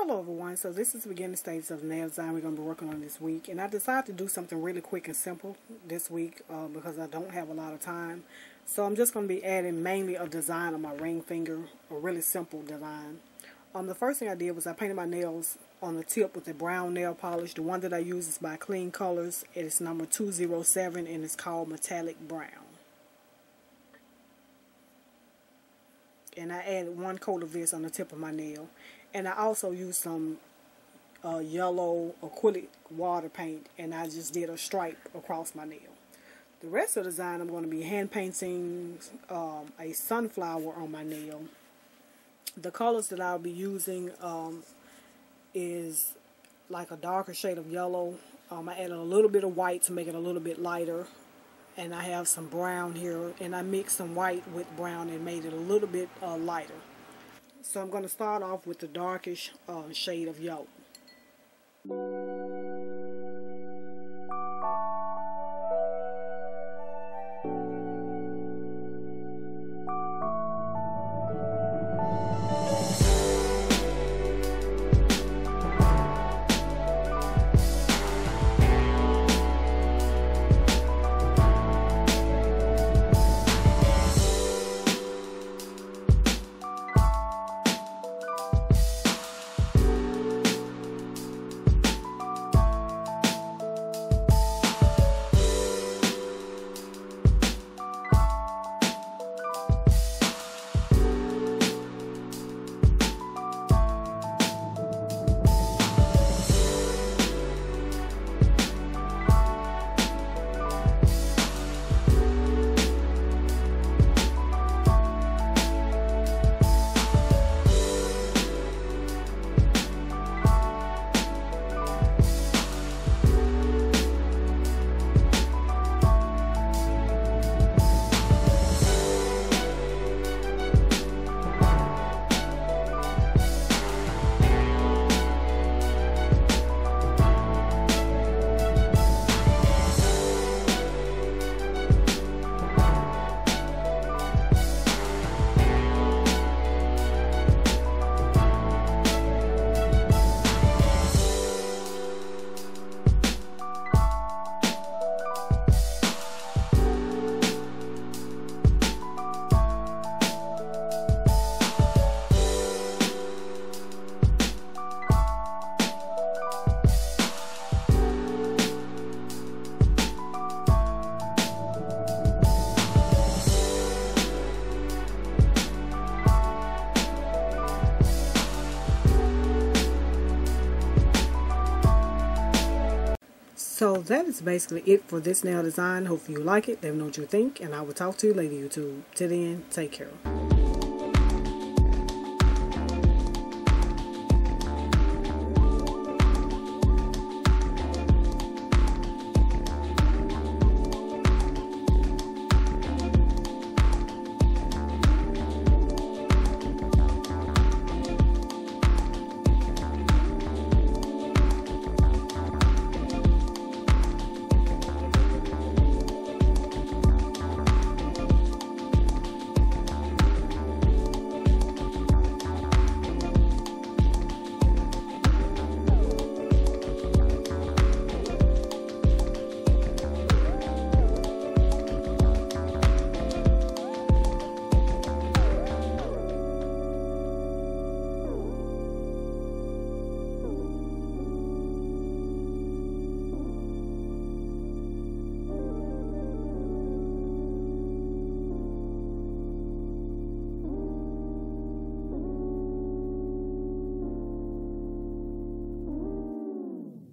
Hello everyone, so this is the beginning stages of the nail design we're going to be working on this week, and I decided to do something really quick and simple this week because I don't have a lot of time. So I'm just going to be adding mainly a design on my ring finger, a really simple design. The first thing I did was I painted my nails on the tip with a brown nail polish. The one that I use is by Clean Colors. It is number 207 and it's called Metallic Brown. And I added one coat of this on the tip of my nail. And I also used some yellow acrylic water paint, and I just did a stripe across my nail. The rest of the design, I'm going to be hand painting a sunflower on my nail. The colors that I'll be using is like a darker shade of yellow. I added a little bit of white to make it a little bit lighter. And I have some brown here, and I mixed some white with brown and made it a little bit lighter. So I'm going to start off with the darkish shade of yellow. So that is basically it for this nail design. Hopefully you like it. Let me know what you think, and I will talk to you later, YouTube. Till then, take care.